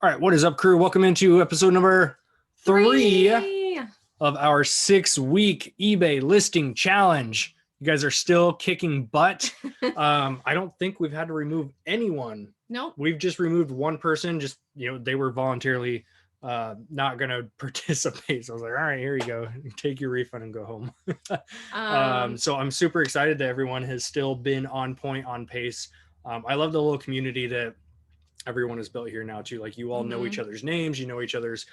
All right, what is up, crew? Welcome into episode number three Three. of our 6-week eBay listing challenge. You guys are still kicking butt. I don't think we've had to remove anyone. Nope. We've just removed one person. Just, they were voluntarily not going to participate. So I was like, all right, here you go. Take your refund and go home. So I'm super excited that everyone has still been on point, on pace. I love the little community that everyone is built here now too. Like, you all know each other's names, you know each other's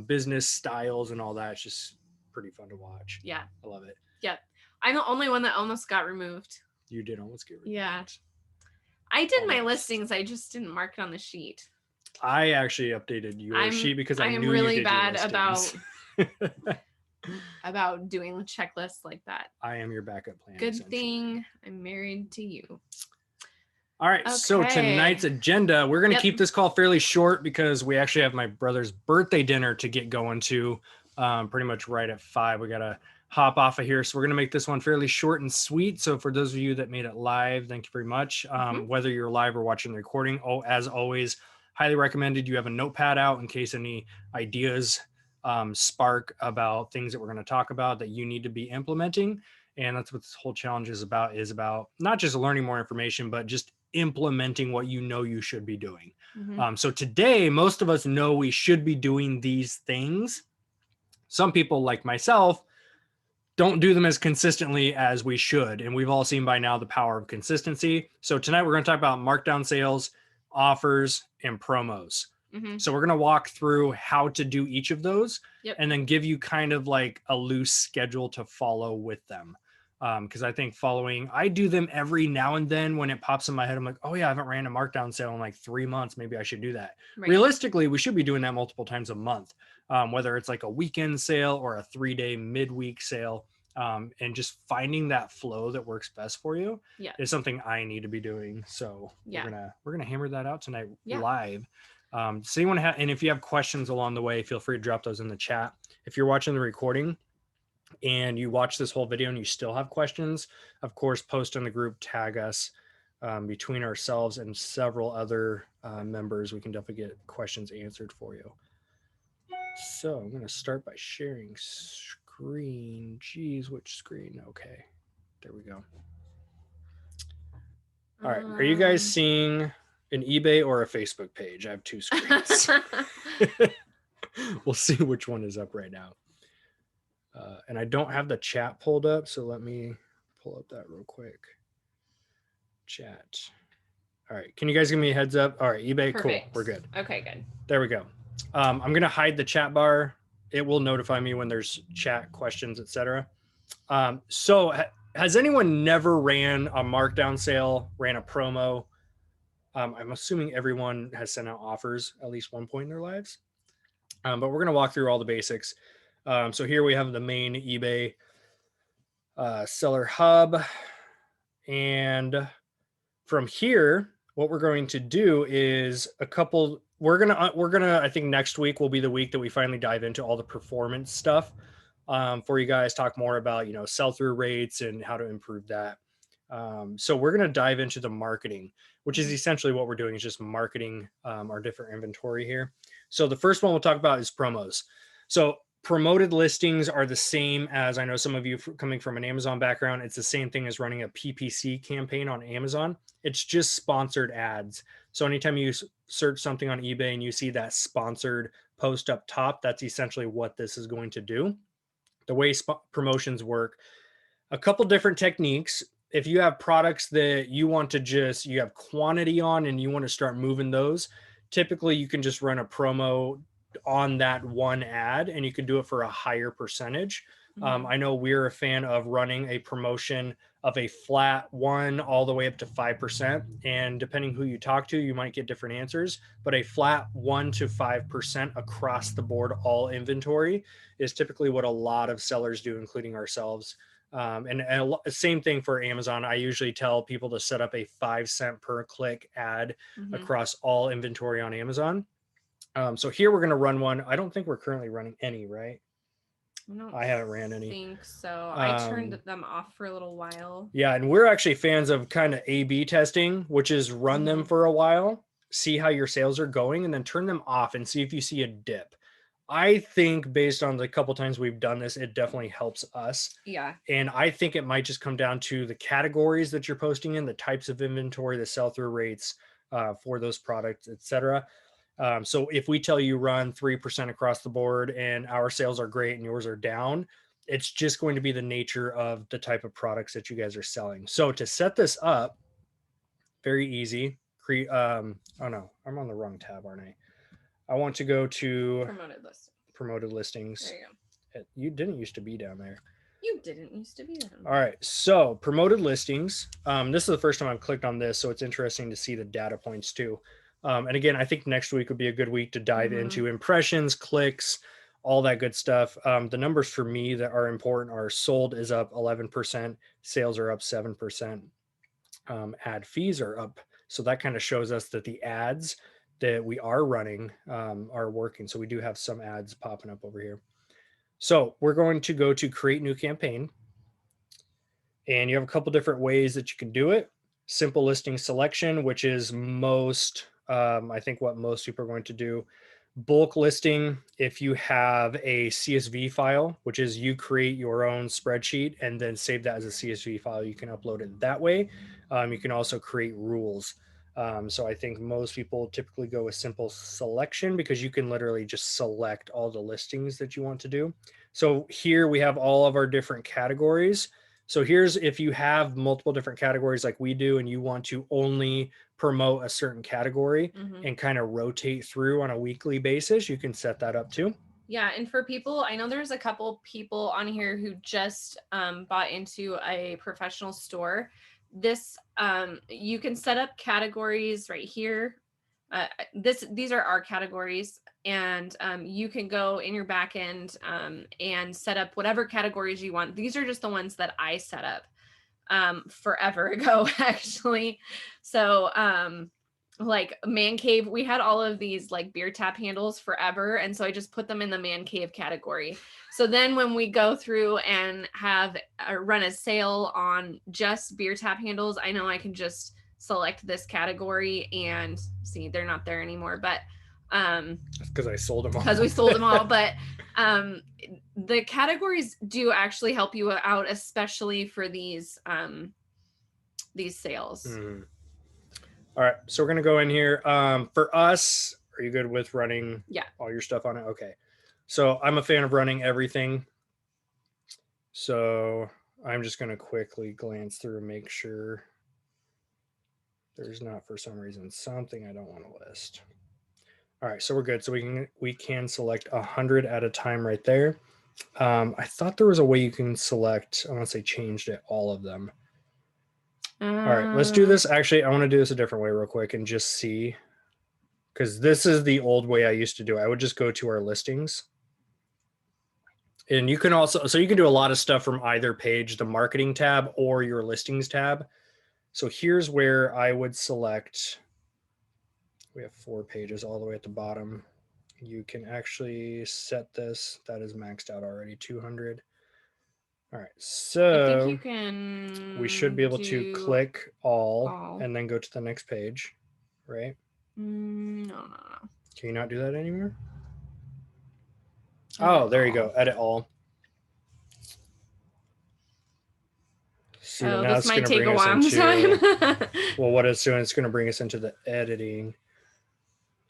business styles and all that. It's just pretty fun to watch. Yeah. I love it. Yeah. I'm the only one that almost got removed. You did almost get removed. Yeah. I did my listings. I just didn't mark it on the sheet. I actually updated your sheet because I knew really you did bad your about doing checklists like that. I am your backup plan. Good thing I'm married to you. All right, so tonight's agenda, we're going to keep this call fairly short because we actually have my brother's birthday dinner to get going to pretty much right at 5. We got to hop off of here. So we're going to make this one fairly short and sweet. So for those of you that made it live, thank you very much. Whether you're live or watching the recording, as always, highly recommended you have a notepad out in case any ideas spark about things that we're going to talk about that you need to be implementing. And that's what this whole challenge is about not just learning more information, but just implementing what you know you should be doing. So today, most of us know we should be doing these things. Some people, like myself, don't do them as consistently as we should. And we've all seen by now the power of consistency. So tonight we're going to talk about markdown sales, offers, and promos. So we're going to walk through how to do each of those and then give you kind of like a loose schedule to follow with them. Because I think I do them every now and then when it pops in my head. I'm like, oh yeah, I haven't ran a markdown sale in like 3 months. Maybe I should do that. Right. Realistically, we should be doing that multiple times a month, whether it's like a weekend sale or a 3-day midweek sale. And just finding that flow that works best for you is something I need to be doing. So we're gonna hammer that out tonight live. So you want to and if you have questions along the way, feel free to drop those in the chat. If you're watching the recording and you watch this whole video and you still have questions, of course, post in the group, tag us. Between ourselves and several other members, we can definitely get questions answered for you. So I'm going to start by sharing screen. Geez, which screen? Okay, there we go. All right, are you guys seeing an eBay or a Facebook page? I have 2 screens. We'll see which one is up right now. And I don't have the chat pulled up, so let me pull up that real quick. Chat. All right, can you guys give me a heads up? All right, eBay, perfect. Cool, we're good. Okay, good. There we go. I'm going to hide the chat bar. It will notify me when there's chat questions, etc. So has anyone never ran a markdown sale, ran a promo? I'm assuming everyone has sent out offers at least one point in their lives. But we're going to walk through all the basics. So here we have the main eBay seller hub. And from here, what we're going to do is we're gonna, I think next week will be the week that we finally dive into all the performance stuff for you guys, talk more about, sell-through rates and how to improve that. So we're going to dive into the marketing, which is essentially what we're doing, is just marketing our different inventory here. So the first one we'll talk about is promos. So promoted listings are the same as, I know some of you coming from an Amazon background, it's the same thing as running a PPC campaign on Amazon. It's just sponsored ads. So anytime you search something on eBay and you see that sponsored post up top, that's essentially what this is going to do. The way promotions work, a couple different techniques. If you have products that you want to you have quantity on and you want to start moving those, typically you can just run a promo on that one ad and you can do it for a higher percentage. I know we're a fan of running a promotion of a flat 1 all the way up to 5%. And depending who you talk to, you might get different answers, but a flat 1 to 5% across the board, all inventory, is typically what a lot of sellers do, including ourselves. And same thing for Amazon. I usually tell people to set up a 5-cent per click ad across all inventory on Amazon. So here we're going to run one. I don't think we're currently running any, right? I haven't ran any. I think so. I turned them off for a little while. Yeah, and we're actually fans of kind of A/B testing, which is run them for a while see how your sales are going, and then turn them off and see if you see a dip. I think based on the couple times we've done this, it definitely helps us. Yeah. And I think it might just come down to the categories that you're posting in, the types of inventory, the sell-through rates for those products, etc. So if we tell you run 3% across the board and our sales are great and yours are down, it's just going to be the nature of the type of products that you guys are selling. So to set this up, very easy. Oh no, I'm on the wrong tab, aren't I? I want to go to Promoted list. promoted listings. There you go. You didn't used to be down there. You didn't used to be there. All right. So promoted listings. This is the first time I've clicked on this, so it's interesting to see the data points too. And again, I think next week would be a good week to dive into impressions, clicks, all that good stuff. The numbers for me that are important are sold is up 11%, sales are up 7%, ad fees are up. So that kind of shows us that the ads that we are running are working. So we do have some ads popping up over here. So we're going to go to create new campaign. And you have a couple different ways that you can do it. Simple listing selection, which is I think what most people are going to do. Bulk listing, if you have a CSV file, which is you create your own spreadsheet and then save that as a CSV file, you can upload it that way. You can also create rules. So I think most people typically go with simple selection because you can literally just select all the listings that you want to do. So here we have all of our different categories. So here's if you have multiple different categories like we do, and you want to only promote a certain category and kind of rotate through on a weekly basis, you can set that up too. Yeah. And for people, I know there's a couple people on here who just bought into a professional store. This, you can set up categories right here. These are our categories, and you can go in your back end and set up whatever categories you want. These are just the ones that I set up forever ago, actually. So like man cave, we had all of these like beer tap handles forever, and so I just put them in the man cave category. So then when we go through and have run a sale on just beer tap handles, I know I can just select this category and see they're not there anymore, but because I sold them all. Because we sold them all. But the categories do actually help you out, especially for these sales. All right, so we're gonna go in here. For us, are you good with running all your stuff on it? Okay. So I'm a fan of running everything. So I'm just gonna quickly glance through and make sure there's not, for some reason, something I don't want to list. All right, so we're good. So we can select 100 at a time right there. I thought there was a way you can select, I want to say changed it, all of them. All right, let's do this. Actually, I want to do this a different way real quick and just see, because this is the old way I used to do it. I would just go to our listings. And you can also, so you can do a lot of stuff from either page, the marketing tab or your listings tab. So here's where I would select, we have 4 pages all the way at the bottom. You can actually set this, that is maxed out already, 200. All right, so I think you can, we should be able to click all and then go to the next page, right? No. Can you not do that anymore? Oh, there you go. Edit all. See, now this it's might going to take a bring us long into, time. well, what it's doing, it's going to bring us into the editing.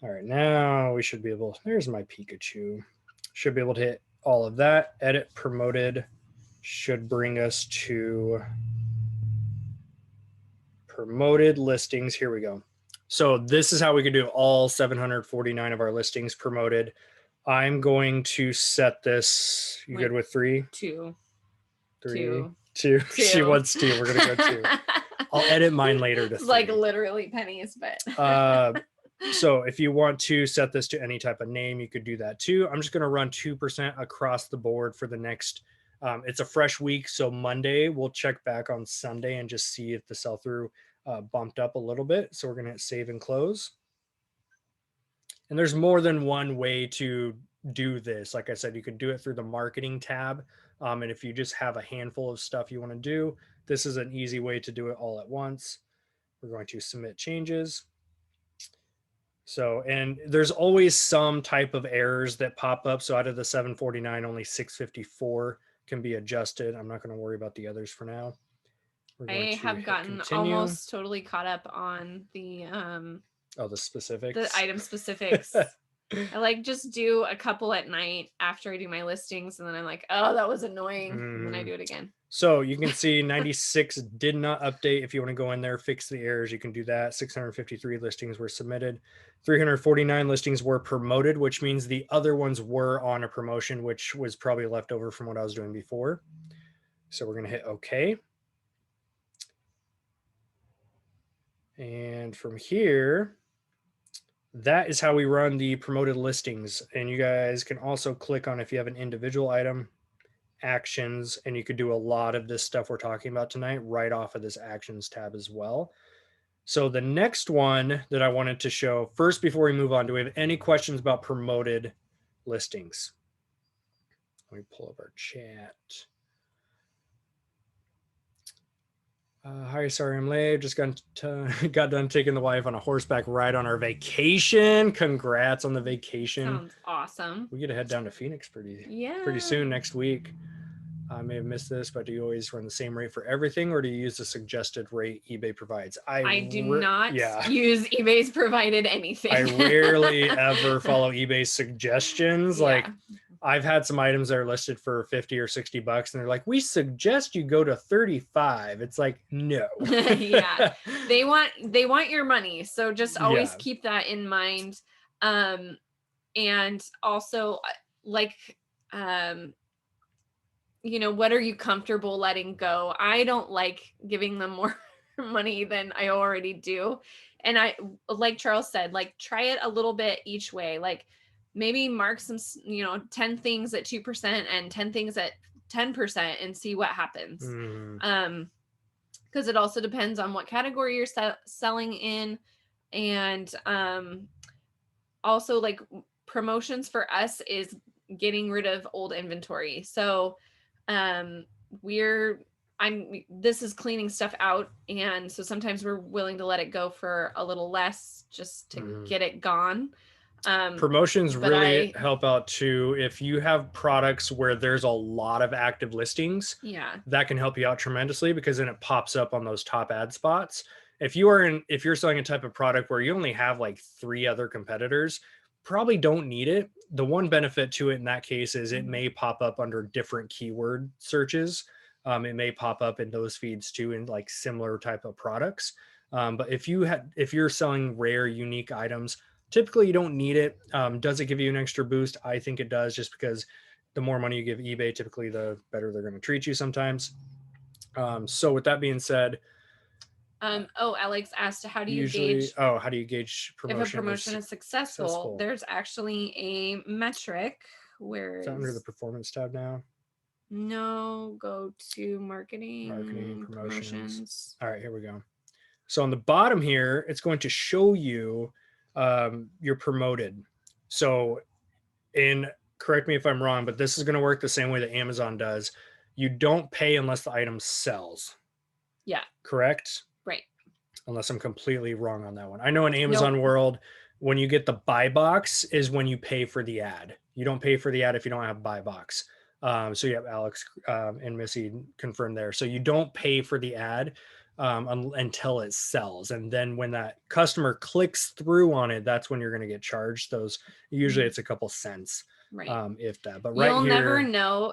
All right, now we should be able, there's my Pikachu. Should be able to hit all of that. Edit promoted should bring us to promoted listings. Here we go. So this is how we can do all 749 of our listings promoted. I'm going to set this. You good with 3? 2. 3, 2. She wants 2. We're gonna go 2. I'll edit mine later to 3. Like literally pennies, but so if you want to set this to any type of name, you could do that too. I'm just going to run 2% across the board for the next, it's a fresh week. So Monday, we'll check back on Sunday and just see if the sell-through bumped up a little bit. So we're going to hit save and close. And there's more than one way to do this. Like I said, you could do it through the marketing tab. And if you just have a handful of stuff you want to do, this is an easy way to do it all at once. We're going to submit changes. So, and there's always some type of errors that pop up. So out of the 749, only 654 can be adjusted. I'm not going to worry about the others for now. We're going I to have hit gotten continue. almost totally caught up on the The specifics. The item specifics. I like just do a couple at night after I do my listings, and then I'm like, oh, that was annoying. And then I do it again. So you can see 96 did not update. If you want to go in there, fix the errors, you can do that. 653 listings were submitted. 349 listings were promoted, which means the other ones were on a promotion, which was probably left over from what I was doing before. So we're going to hit OK. And from here, that is how we run the promoted listings. And you guys can also click on if you have an individual item, actions, and you could do a lot of this stuff we're talking about tonight right off of this actions tab as well. So the next one that I wanted to show first before we move on, do we have any questions about promoted listings? Let me pull up our chat. Hi, sorry I'm late. Just got done taking the wife on a horseback ride on our vacation. Congrats on the vacation. Sounds awesome. We get to head down to Phoenix pretty Yeah. soon next week. I may have missed this, but do you always run the same rate for everything, or do you use the suggested rate eBay provides? I do not use eBay's provided anything. I rarely ever follow eBay's suggestions. Yeah. Like I've had some items that are listed for 50 or 60 bucks and they're like, we suggest you go to 35. It's like, no. Yeah. They want your money. So just always keep that in mind. And also like, you know, what are you comfortable letting go? I don't like giving them more money than I already do. And I, like Charles said, like try it a little bit each way. Like maybe mark some, 10 things at 2% and 10 things at 10% and see what happens. Because it also depends on what category you're selling in. And also like promotions for us is getting rid of old inventory. So this is cleaning stuff out. And so sometimes we're willing to let it go for a little less just to get it gone. Promotions really help out too. If you have products where there's a lot of active listings, that can help you out tremendously because then it pops up on those top ad spots. If you're selling a type of product where you only have like 3 other competitors, probably don't need it. The one benefit to it in that case is it may pop up under different keyword searches. It may pop up in those feeds too in like similar type of products. But if you're selling rare, unique items, typically you don't need it. Does it give you an extra boost? I think it does, just because the more money you give eBay, typically the better they're going to treat you sometimes. So with that being said, Alex asked, how do you gauge promotion if a promotion is successful? There's actually a metric. Where is that under the performance tab now? No, go to marketing promotions. All right, here we go. So on the bottom here, it's going to show you you're promoted. So correct me if I'm wrong, but this is going to work the same way that Amazon does. You don't pay unless the item sells. Yeah. Correct? Right. Unless I'm completely wrong on that one. I know in Amazon world, when you get the buy box is when you pay for the ad. You don't pay for the ad if you don't have buy box. So you have Alex and Missy confirmed there. So you don't pay for the ad until it sells. And then when that customer clicks through on it, that's when you're going to get charged those. Usually it's a couple cents. Right. If that, but you'll never know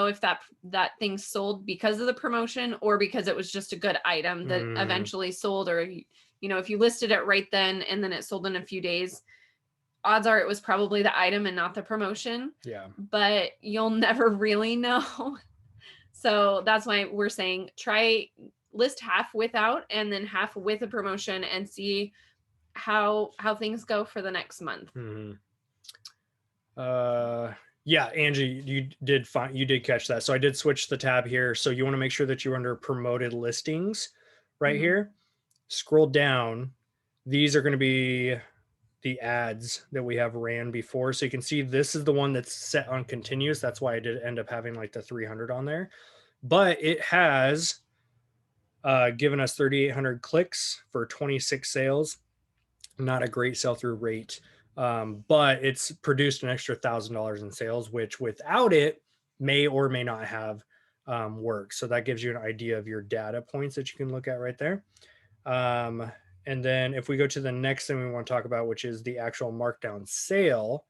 if that thing sold because of the promotion or because it was just a good item that eventually sold, or if you listed it right then and then it sold in a few days, odds are it was probably the item and not the promotion. Yeah. But you'll never really know. So that's why we're saying try list half without and then half with a promotion and see how things go for the next month. Yeah, Angie, you did catch that. So I did switch the tab here. So you want to make sure that you're under promoted listings right here. Scroll down. These are going to be the ads that we have ran before. So you can see this is the one that's set on continuous. That's why I did end up having like the 300 on there, but it has given us 3,800 clicks for 26 sales. Not a great sell-through rate, but it's produced an extra $1,000 in sales, which without it may or may not have worked. So that gives you an idea of your data points that you can look at right there. Um, and then if we go to the next thing we want to talk about, which is the actual markdown sale,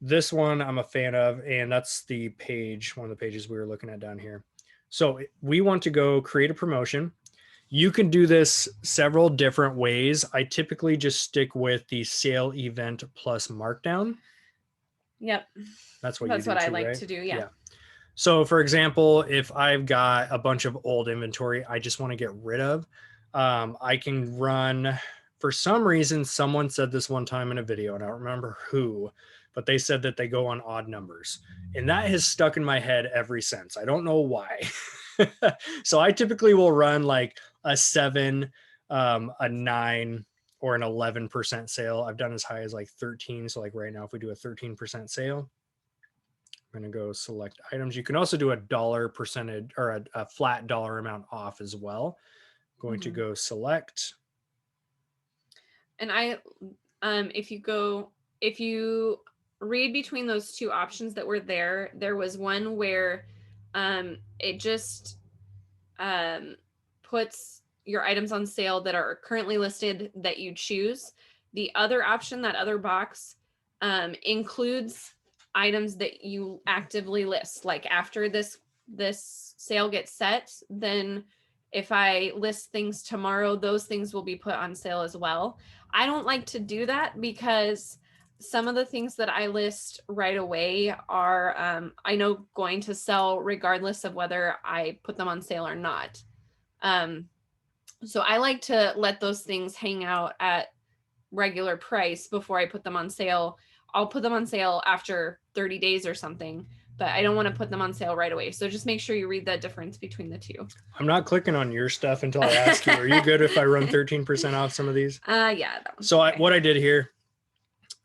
this one I'm a fan of, and that's the page, one of the pages we were looking at down here. So we want to go create a promotion. You can do this several different ways. I typically just stick with the sale event plus markdown. Yep. That's what you That's do what I too, like right? to do. Yeah. Yeah. So for example, if I've got a bunch of old inventory I just want to get rid of, I can run, for some reason, someone said this one time in a video, and I don't remember who, but they said that they go on odd numbers. And that has stuck in my head ever since. I don't know why. So I typically will run like a 7, a 9, or an 11% sale. I've done as high as like 13. So like right now, if we do a 13% sale, I'm going to go select items. You can also do a dollar percentage or a flat dollar amount off as well. Going to go select. And if you read between those two options that were there, there was one where it just puts your items on sale that are currently listed that you choose. The other option, that other box, includes items that you actively list. Like after this sale gets set, then if I list things tomorrow, those things will be put on sale as well. I don't like to do that because some of the things that I list right away are, I know, going to sell regardless of whether I put them on sale or not. So I like to let those things hang out at regular price before I put them on sale. I'll put them on sale after 30 days or something, but I don't want to put them on sale right away. So just make sure you read the difference between the two. I'm not clicking on your stuff until I ask you. Are you good if I run 13% off some of these? Yeah. So what I did here,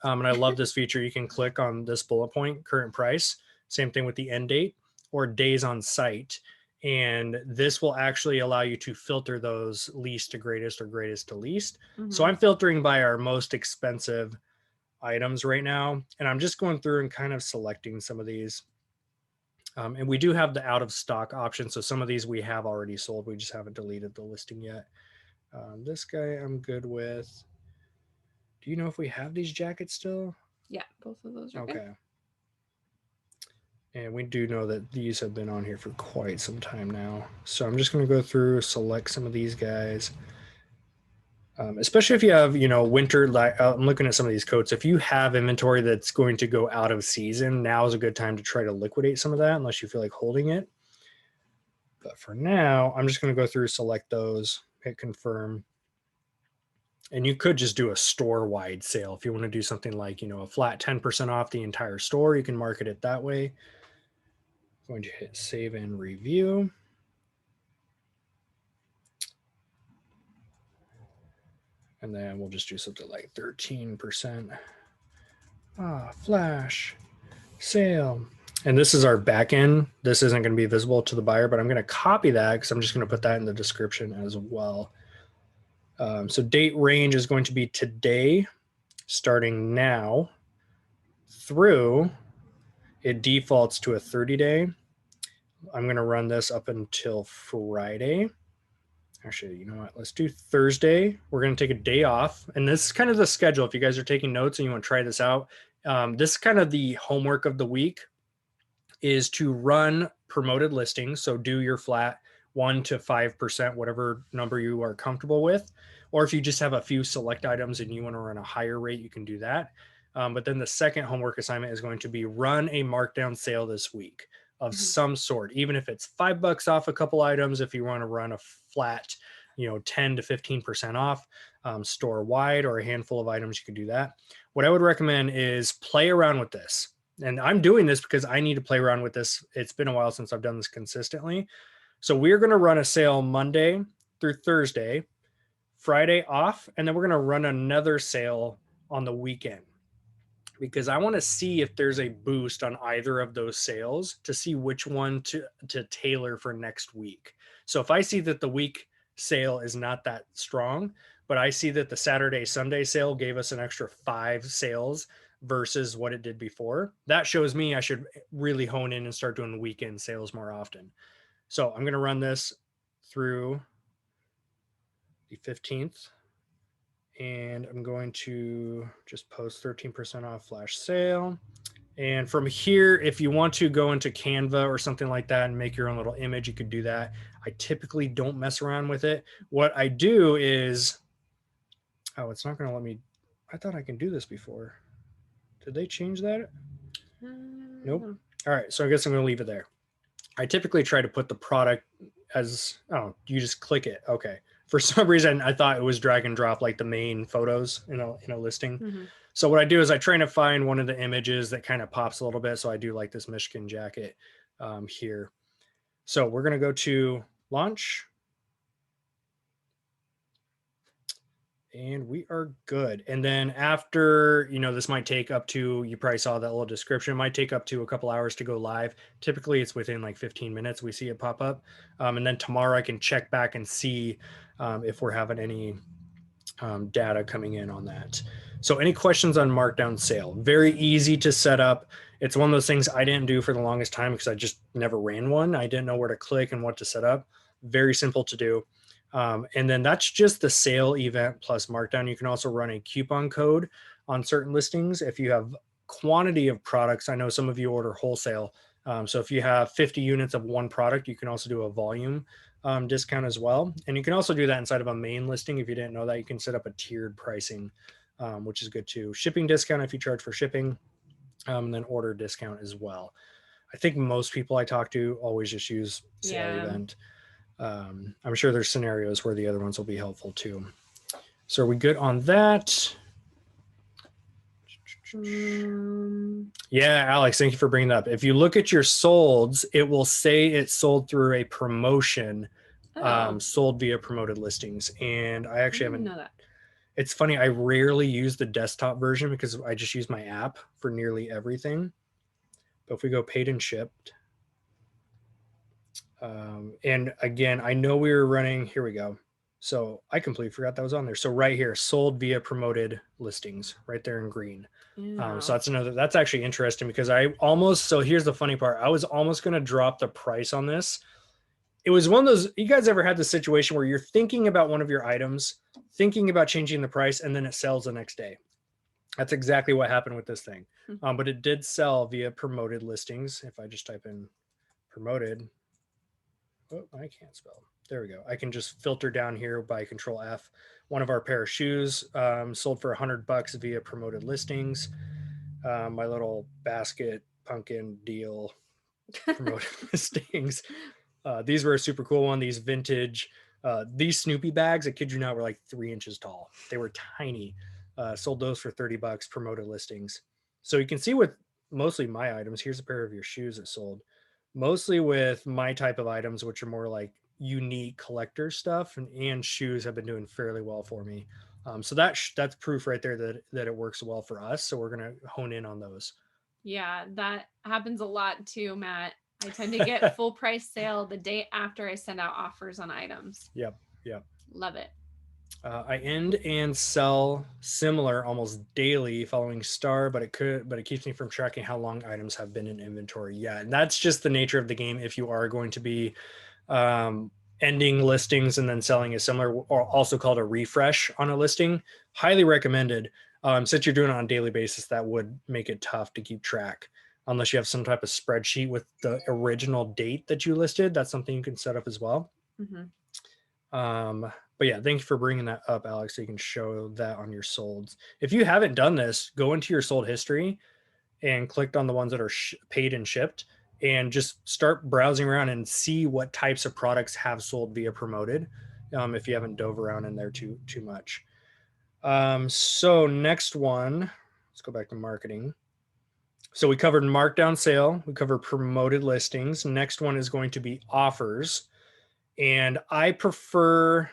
and I love this feature, you can click on this bullet point, current price, same thing with the end date, or days on site. And this will actually allow you to filter those least to greatest or greatest to least. So I'm filtering by our most expensive items right now. And I'm just going through and kind of selecting some of these. And we do have the out of stock option. So some of these we have already sold. We just haven't deleted the listing yet. This guy I'm good with. Do you know if we have these jackets still? Yeah, both of those are okay. good. And we do know that these have been on here for quite some time now. So I'm just going to go through, select some of these guys. Especially if you have, winter, like I'm looking at some of these coats. If you have inventory that's going to go out of season, now is a good time to try to liquidate some of that unless you feel like holding it. But for now, I'm just going to go through, select those, hit confirm. And you could just do a store-wide sale. If you want to do something like, a flat 10% off the entire store, you can market it that way. I'm going to hit save and review. And then we'll just do something like 13%. Flash sale. And this is our back end. This isn't going to be visible to the buyer, but I'm going to copy that because I'm just going to put that in the description as well. So date range is going to be today, starting now through, it defaults to a 30-day. I'm going to run this up until Friday. Actually, you know what? Let's do Thursday. We're going to take a day off. And this is kind of the schedule. If you guys are taking notes and you want to try this out, this is kind of the homework of the week, is to run promoted listings. So do your flat 1 to 5%, whatever number you are comfortable with. Or if you just have a few select items and you want to run a higher rate, you can do that. But then the second homework assignment is going to be run a markdown sale this week of some sort, even if it's $5 off a couple items. If you want to run a flat, 10 to 15% off store wide, or a handful of items, you can do that. What I would recommend is play around with this. And I'm doing this because I need to play around with this. It's been a while since I've done this consistently. So we're going to run a sale Monday through Thursday, Friday off, and then we're going to run another sale on the weekend, because I want to see if there's a boost on either of those sales to see which one to tailor for next week. So if I see that the week sale is not that strong, but I see that the Saturday, Sunday sale gave us an extra 5 sales versus what it did before. That shows me I should really hone in and start doing weekend sales more often. So I'm going to run this through the 15th, and I'm going to just post 13% off flash sale. And from here, if you want to go into Canva or something like that and make your own little image, you could do that. I typically don't mess around with it. What I do is, oh, it's not going to let me. I thought I can do this before. Did they change that? Nope. All right. So I guess I'm going to leave it there. I typically try to put the product as, oh, you just click it. Okay. For some reason, I thought it was drag and drop like the main photos in a listing. Mm-hmm. So what I do is I try to find one of the images that kind of pops a little bit. So I do like this Michigan jacket here. So we're going to go to launch. And we are good. And then after, this might take up to, you probably saw that little description, it might take up to a couple hours to go live. Typically it's within like 15 minutes we see it pop up. And then tomorrow I can check back and see if we're having any data coming in on that. So any questions on markdown sale? Very easy to set up. It's one of those things I didn't do for the longest time because I just never ran one. I didn't know where to click and what to set up. Very simple to do. And then that's just the sale event plus markdown. You can also run a coupon code on certain listings. If you have quantity of products, I know some of you order wholesale. So if you have 50 units of one product, you can also do a volume discount as well. And you can also do that inside of a main listing. If you didn't know that, you can set up a tiered pricing, which is good too. Shipping discount if you charge for shipping, and then order discount as well. I think most people I talk to always just use sale event. I'm sure there's scenarios where the other ones will be helpful too. So are we good on that? Yeah, Alex, thank you for bringing that up. If you look at your solds, it will say it's sold through a promotion, sold via promoted listings. And I actually haven't know that. It's funny, I rarely use the desktop version because I just use my app for nearly everything. But if we go paid and shipped, and again, I know we were running, here we go. So I completely forgot that was on there. So right here, sold via promoted listings, right there in green. So that's actually interesting because so here's the funny part. I was almost going to drop the price on this. It was one of those, you guys ever had the situation where you're thinking about one of your items, thinking about changing the price, and then it sells the next day? That's exactly what happened with this thing. But it did sell via promoted listings. If I just type in promoted, oh, I can't spell. There we go. I can just filter down here by Control F. One of our pair of shoes sold for $100 via promoted listings. My little basket pumpkin deal promoted listings. These were a super cool one. These vintage, these Snoopy bags, I kid you not, were like 3 inches tall. They were tiny. Sold those for $30 promoted listings. So you can see with mostly my items, here's a pair of your shoes that sold. Mostly with my type of items, which are more like unique collector stuff, and shoes have been doing fairly well for me. So that's proof right there that it works well for us. So we're going to hone in on those. Yeah, that happens a lot too, Matt. I tend to get full price sale the day after I send out offers on items. Yep. Love it. I end and sell similar almost daily following star, but it keeps me from tracking how long items have been in inventory. Yeah, and that's just the nature of the game. If you are going to be ending listings and then selling a similar, or also called a refresh on a listing, highly recommended. Since you're doing it on a daily basis, that would make it tough to keep track unless you have some type of spreadsheet with the original date that you listed. That's something you can set up as well. But yeah, thank you for bringing that up, Alex, so you can show that on your solds. If you haven't done this, go into your sold history and clicked on the ones that are paid and shipped, and just start browsing around and see what types of products have sold via promoted, if you haven't dove around in there too much. So next one, let's go back to marketing. So we covered markdown sale, we covered promoted listings. Next one is going to be offers. And I prefer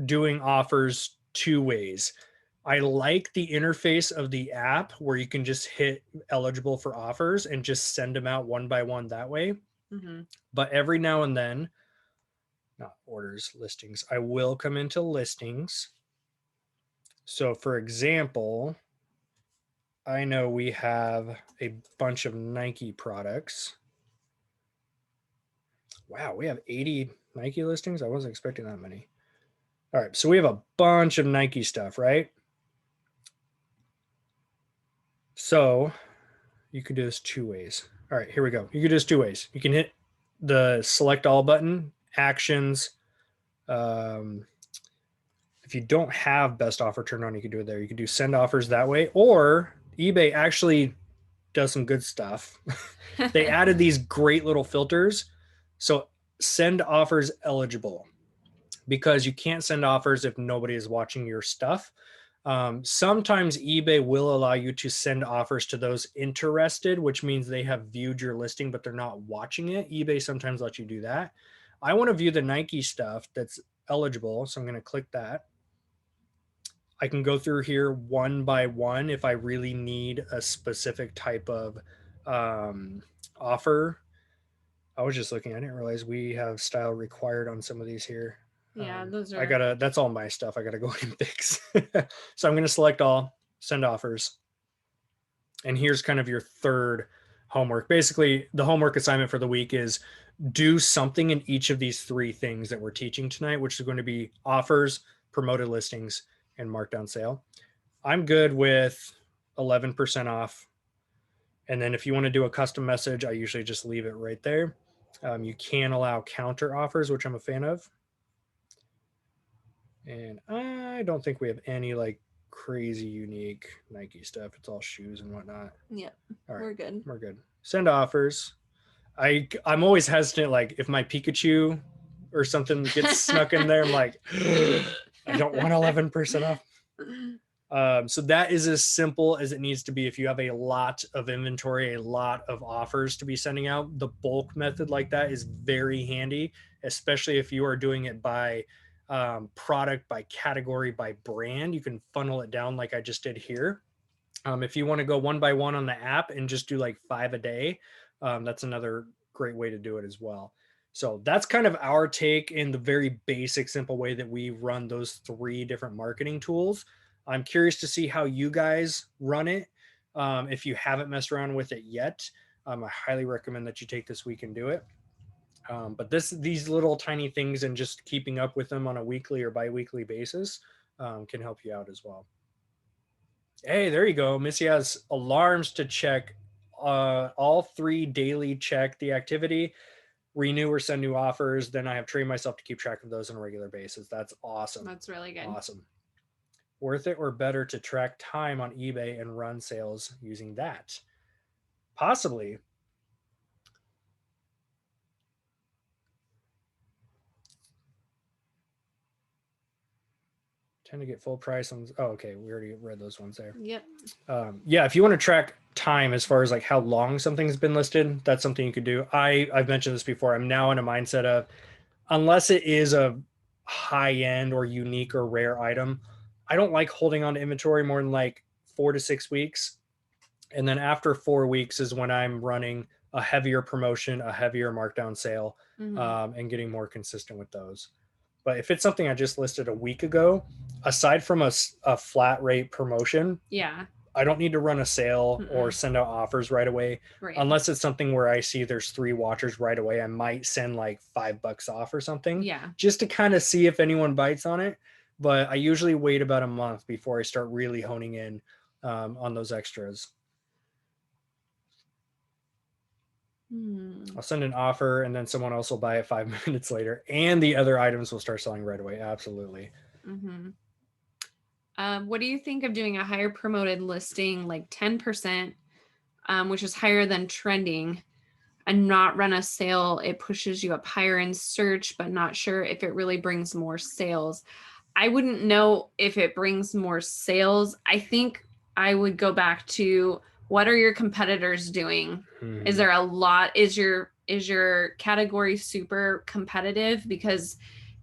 doing offers 2 ways. I like the interface of the app where you can just hit eligible for offers and just send them out one by one that way. But every now and then, not orders, listings, I will come into listings So for example, I know we have a bunch of Nike products. Wow, we have 80 Nike listings. I wasn't expecting that many. All right, so we have a bunch of Nike stuff, right? So you can do this two ways. All right, here we go. You can do this two ways. You can hit the select all button, actions. Um, if you don't have best offer turned on, you can do it there. You can do send offers that way, or eBay actually does some good stuff. They added these great little filters. So send offers eligible, because you can't send offers if nobody is watching your stuff. Sometimes eBay will allow you to send offers to those interested, which means they have viewed your listing, but they're not watching it. eBay sometimes lets you do that. I want to view the Nike stuff that's eligible. So I'm going to click that. I can go through here one by one if I really need a specific type of offer. I was just looking. I didn't realize we have style required on some of these here. Yeah, those are. That's all my stuff. I gotta go and fix. So I'm gonna select all, send offers. And here's kind of your third homework. Basically, the homework assignment for the week is do something in each of these three things that we're teaching tonight, which is going to be offers, promoted listings, and markdown sale. I'm good with 11% off. And then if you want to do a custom message, I usually just leave it right there. You can allow counter offers, which I'm a fan of. And I don't think we have any like crazy unique Nike stuff. It's all shoes and whatnot. Yeah, all right, we're good. We're good. Send offers. I'm always hesitant. Like if my Pikachu or something gets snuck in there, I'm like, I don't want 11% off. So that is as simple as it needs to be. If you have a lot of inventory, a lot of offers to be sending out, the bulk method like that is very handy, especially if you are doing it by product, by category, by brand. You can funnel it down like I just did here. If you want to go one by one on the app and just do like 5 a day, that's another great way to do it as well. So that's kind of our take in the very basic, simple way that we run those 3 different marketing tools. I'm curious to see how you guys run it. If you haven't messed around with it yet, I highly recommend that you take this week and do it. But these little tiny things and just keeping up with them on a weekly or bi-weekly basis can help you out as well. Hey, there you go. Missy has alarms to check. All 3 daily check the activity, renew or send new offers. Then I have trained myself to keep track of those on a regular basis. That's awesome. That's really good. Awesome. Worth it or better to track time on eBay and run sales using that? Possibly. Tend to get full price on. Oh, okay. We already read those ones there. Yep. Yeah, if you want to track time as far as like how long something's been listed, that's something you could do. I've mentioned this before. I'm now in a mindset of, unless it is a high end or unique or rare item, I don't like holding on to inventory more than like 4 to 6 weeks. And then after 4 weeks is when I'm running a heavier promotion, a heavier markdown sale, and getting more consistent with those. But if it's something I just listed a week ago, aside from a flat rate promotion, yeah, I don't need to run a sale or send out offers right away. Right. Unless it's something where I see there's 3 watchers right away, I might send like $5 off or something. Yeah. Just to kind of see if anyone bites on it. But I usually wait about a month before I start really honing in on those extras. I'll send an offer and then someone else will buy it 5 minutes later, and the other items will start selling right away. Absolutely. What do you think of doing a higher promoted listing, like 10%, which is higher than trending, and not run a sale? It pushes you up higher in search, but not sure if it really brings more sales. I wouldn't know if it brings more sales. I think I would go back to, what are your competitors doing? Is there a lot? Is your category super competitive? Because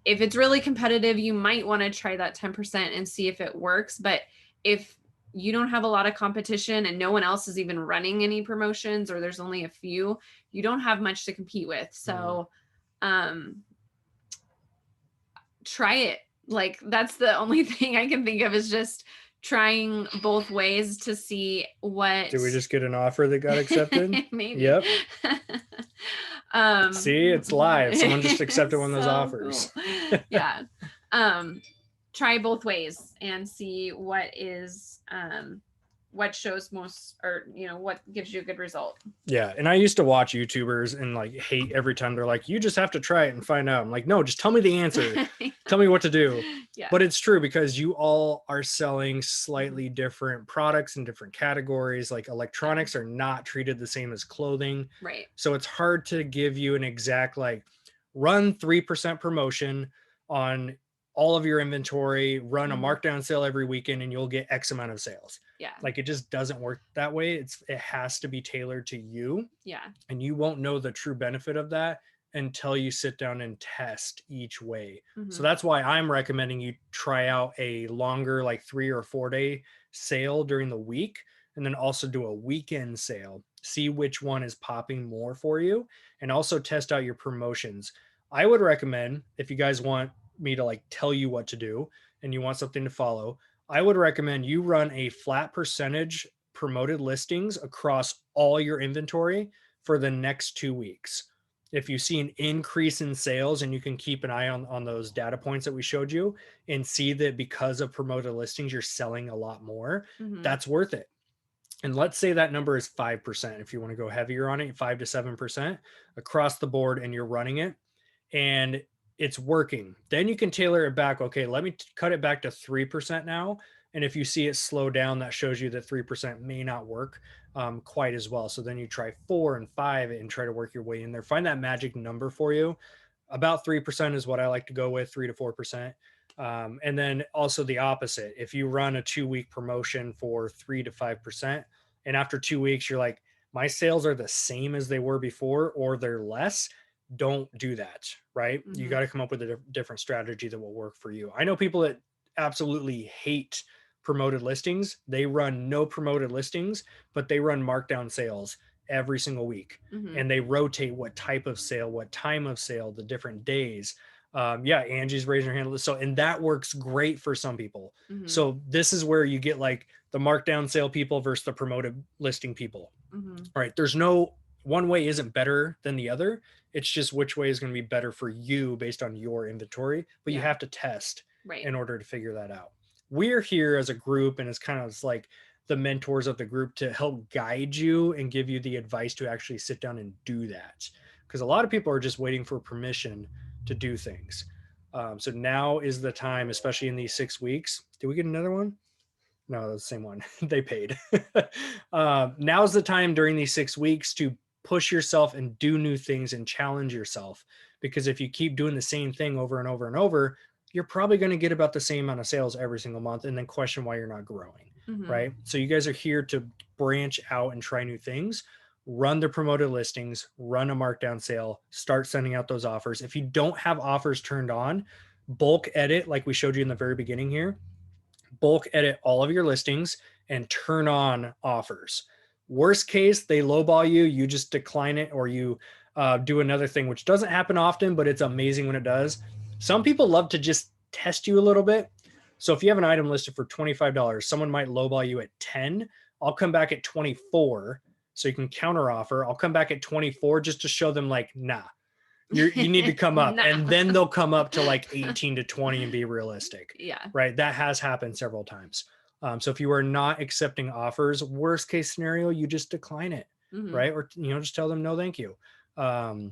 if it's really competitive, you might want to try that 10% and see if it works. But if you don't have a lot of competition and no one else is even running any promotions, or there's only a few, you don't have much to compete with. So try it. Like that's the only thing I can think of is just trying both ways to see what. Did we just get an offer that got accepted? Maybe. Yep. See, it's live. Someone just accepted one of those so offers. Cool. Yeah. Try both ways and see what shows most, or what gives you a good result. Yeah. And I used to watch YouTubers and like hate every time they're like, you just have to try it and find out. I'm like, no, just tell me the answer. Yeah. Tell me what to do. Yeah. But it's true because you all are selling slightly different products in different categories. Like electronics are not treated the same as clothing. Right. So it's hard to give you an exact, like, run 3% promotion on all of your inventory, run a markdown sale every weekend, and you'll get X amount of sales. Yeah. Like, it just doesn't work that way. It has to be tailored to you. Yeah. And you won't know the true benefit of that until you sit down and test each way. So that's why I'm recommending you try out a longer, like 3 or 4 day sale during the week, and then also do a weekend sale. See which one is popping more for you, and also test out your promotions. I would recommend, if you guys want me to like tell you what to do and you want something to follow, I would recommend you run a flat percentage promoted listings across all your inventory for the next 2 weeks. If you see an increase in sales, and you can keep an eye on those data points that we showed you and see that because of promoted listings, you're selling a lot more, that's worth it. And let's say that number is 5%. If you want to go heavier on it, 5 to 7% across the board, and you're running it and it's working, then you can tailor it back. Okay, let me cut it back to 3% now. And if you see it slow down, that shows you that 3% may not work quite as well. So then you try 4 and 5 and try to work your way in there. Find that magic number for you. About 3% is what I like to go with, 3 to 4%. And then also the opposite. If you run a 2-week promotion for 3 to 5%, and after 2 weeks, you're like, my sales are the same as they were before, or they're less, don't do that, right? You got to come up with a different strategy that will work for you. I know people that absolutely hate promoted listings. They run no promoted listings, but they run markdown sales every single week. And they rotate what type of sale, what time of sale, the different days. Yeah, Angie's raising her hand. So, and that works great for some people. So this is where you get like the markdown sale people versus the promoted listing people. Right. There's no one way isn't better than the other. It's just which way is going to be better for you based on your inventory, but you have to test in order to figure that out. We're here as a group, and it's kind of like the mentors of the group to help guide you and give you the advice to actually sit down and do that. Because a lot of people are just waiting for permission to do things. So now is the time, especially in these 6 weeks. Did we get another one? No, that's the same one. They paid. Now's the time during these 6 weeks to push yourself and do new things and challenge yourself. Because if you keep doing the same thing over and over and over, you're probably going to get about the same amount of sales every single month and then question why you're not growing. Right. So you guys are here to branch out and try new things. Run the promoted listings, run a markdown sale, start sending out those offers. If you don't have offers turned on, bulk edit, like we showed you in the very beginning here. Bulk edit all of your listings and turn on offers. Worst case, they lowball you, you just decline it, or you do another thing, which doesn't happen often, but it's amazing when it does. Some people love to just test you a little bit. So if you have an item listed for $25, someone might lowball you at 10. I'll come back at 24 so you can counter offer. I'll come back at 24 just to show them like, nah, you need to come up. And then they'll come up to like 18 to 20 and be realistic. Yeah. Right. That has happened several times. So if you are not accepting offers, worst case scenario, you just decline it. Right. Or, just tell them, no, thank you. So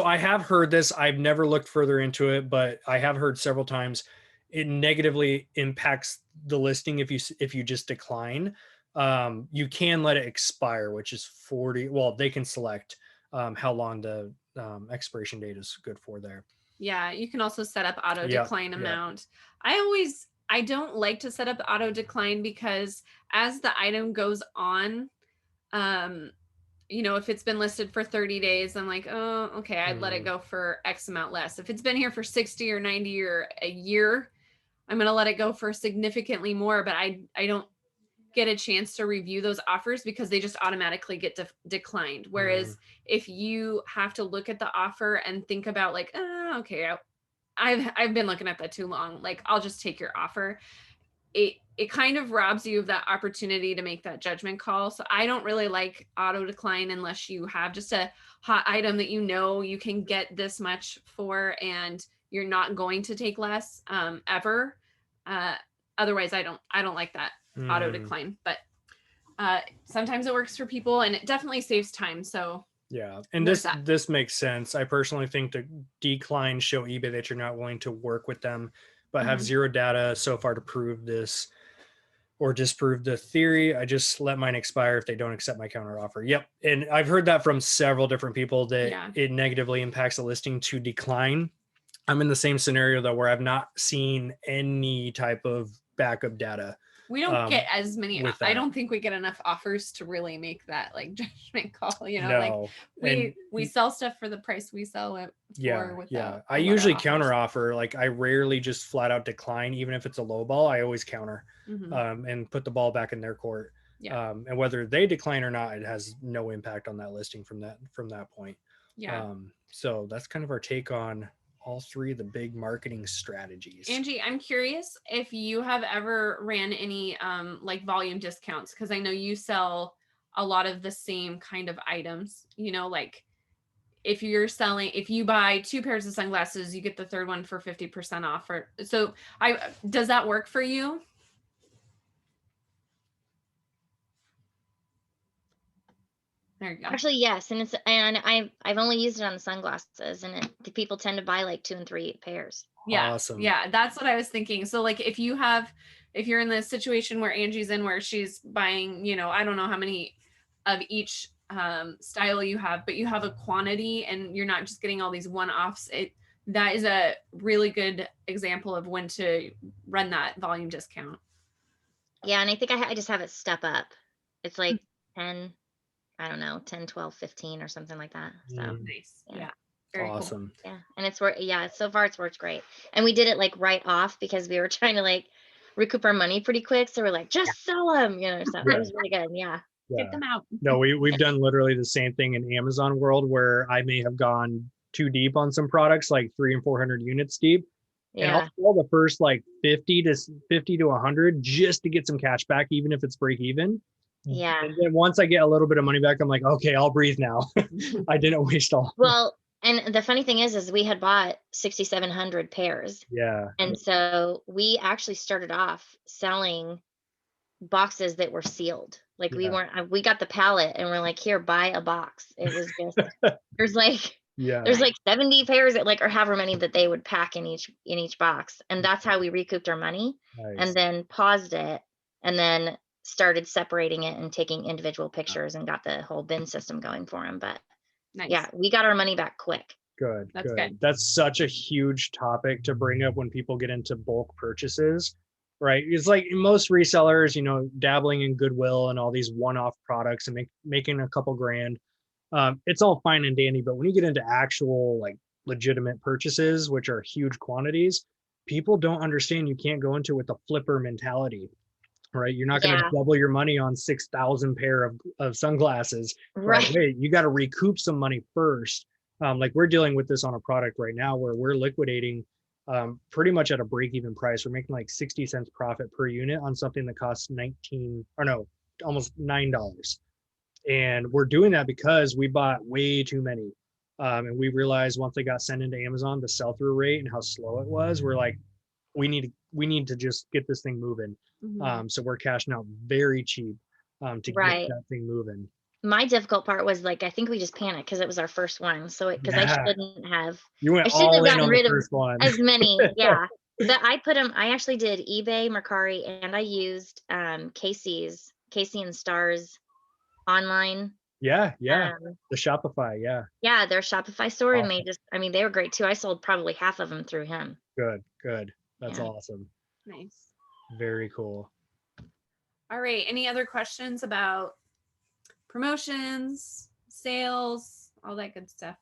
I have heard this. I've never looked further into it, but I have heard several times it negatively impacts the listing if you just decline. You can let it expire, which is 40. Well, they can select how long the expiration date is good for there. Yeah, you can also set up auto decline amount. I don't like to set up auto decline because as the item goes on, if it's been listed for 30 days, I'm like, oh, okay, I'd let it go for X amount less. If it's been here for 60 or 90 or a year, I'm going to let it go for significantly more, but I don't get a chance to review those offers because they just automatically get declined. Whereas if you have to look at the offer and think about like, okay, I've been looking at that too long. Like, I'll just take your offer. It kind of robs you of that opportunity to make that judgment call. So I don't really like auto decline unless you have just a hot item that you know you can get this much for, and you're not going to take less ever. Otherwise, I don't like that auto decline. But sometimes it works for people, and it definitely saves time. So yeah, and this makes sense. I personally think the declines show eBay that you're not willing to work with them, but have zero data so far to prove this or disprove the theory. I just let mine expire if they don't accept my counter offer. Yep. And I've heard that from several different people that it negatively impacts a listing to decline. I'm in the same scenario though, where I've not seen any type of backup data. We don't get as many. I don't think we get enough offers to really make that like judgment call. You know, like we sell stuff for the price we sell it for. I usually counter offer. Like I rarely just flat out decline, even if it's a low ball. I always counter and put the ball back in their court. Yeah. And whether they decline or not, it has no impact on that listing from that point. Yeah. So that's kind of our take on all three of the big marketing strategies. Angie, I'm curious if you have ever ran any like volume discounts, because I know you sell a lot of the same kind of items, you know, like if you buy 2 pairs of sunglasses, you get the third one for 50% off. So does that work for you? There you go. Actually, yes, and I've only used it on the sunglasses, and people tend to buy like 2 and 3 pairs. Yeah, awesome. Yeah, that's what I was thinking. So like if you're in the situation where Angie's in, where she's buying, you know, I don't know how many of each style you have, but you have a quantity and you're not just getting all these one-offs. That is a really good example of when to run that volume discount. Yeah, and I think I just have it step up. It's like 10. I don't know, 10, 12, 15 or something like that. So nice. Yeah. Very awesome. Cool. Yeah. And it's worked. Yeah. So far it's worked great. And we did it like right off because we were trying to like recoup our money pretty quick. So we're like, just sell them, you know, so it was really good. Yeah. Get them out. No, we've done literally the same thing in Amazon world, where I may have gone too deep on some products, like 300 and 400 units deep. Yeah. And I'll sell the first like 50 to 100 just to get some cash back, even if it's break even. Yeah. And then once I get a little bit of money back, I'm like, okay, I'll breathe now. I didn't waste all. Well, and the funny thing is we had bought 6,700 pairs. Yeah. And so we actually started off selling boxes that were sealed. Like we got the pallet and we're like, here, buy a box. It was just, there's like 70 pairs that like, or however many that they would pack in each box. And that's how we recouped our money. Nice. And then paused it and then started separating it and taking individual pictures and got the whole bin system going for them. But yeah, we got our money back quick. Good. That's such a huge topic to bring up when people get into bulk purchases, right? It's like most resellers, you know, dabbling in Goodwill and all these one-off products and making a couple grand. It's all fine and dandy, but when you get into actual like legitimate purchases, which are huge quantities, people don't understand you can't go into it with a flipper mentality. Right, you're not going to double your money on 6,000 pair of sunglasses. Right, wait, you got to recoup some money first. Like we're dealing with this on a product right now where we're liquidating pretty much at a break-even price. We're making like 60 cents profit per unit on something that costs almost $9. And we're doing that because we bought way too many, and we realized once they got sent into Amazon, the sell-through rate and how slow it was. We're like, we need to just get this thing moving. So we're cashing out very cheap to get that thing moving. My difficult part was like, I think we just panicked because it was our first one. So because I shouldn't have. You went all in on the first one. As many, yeah. But I put them. I actually did eBay, Mercari, and I used Casey and Stars online. Yeah. The Shopify, yeah, their Shopify store, awesome. And they were great too. I sold probably half of them through him. Good. That's awesome. Nice. Very cool. All right. Any other questions about promotions, sales, all that good stuff?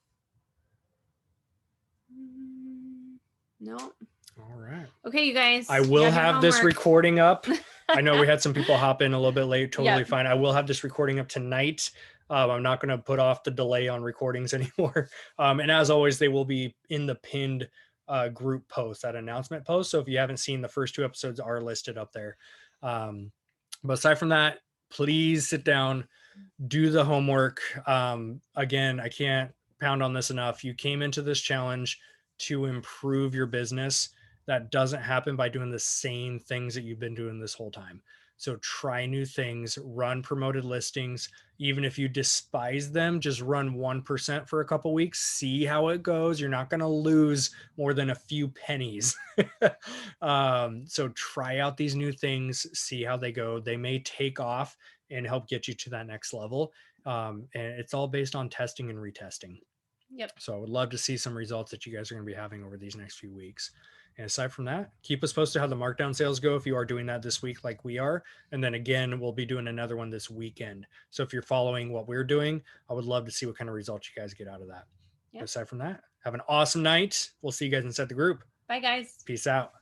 No. All right. Okay, you guys. I will have this recording up. I know we had some people hop in a little bit late. Totally fine. I will have this recording up tonight. I'm not going to put off the delay on recordings anymore. And as always, they will be in the pinned group post, that announcement post. So if you haven't seen, the first 2 episodes are listed up there. But aside from that, please sit down, do the homework. Again, I can't pound on this enough. You came into this challenge to improve your business. That doesn't happen by doing the same things that you've been doing this whole time. So try new things, run promoted listings. Even if you despise them, just run 1% for a couple weeks, see how it goes. You're not going to lose more than a few pennies. So try out these new things, see how they go. They may take off and help get you to that next level. And it's all based on testing and retesting. Yep. So I would love to see some results that you guys are going to be having over these next few weeks. And aside from that, keep us posted how the markdown sales go if you are doing that this week like we are. And then again, we'll be doing another one this weekend. So if you're following what we're doing, I would love to see what kind of results you guys get out of that. Yep. Aside from that, have an awesome night. We'll see you guys inside the group. Bye, guys. Peace out.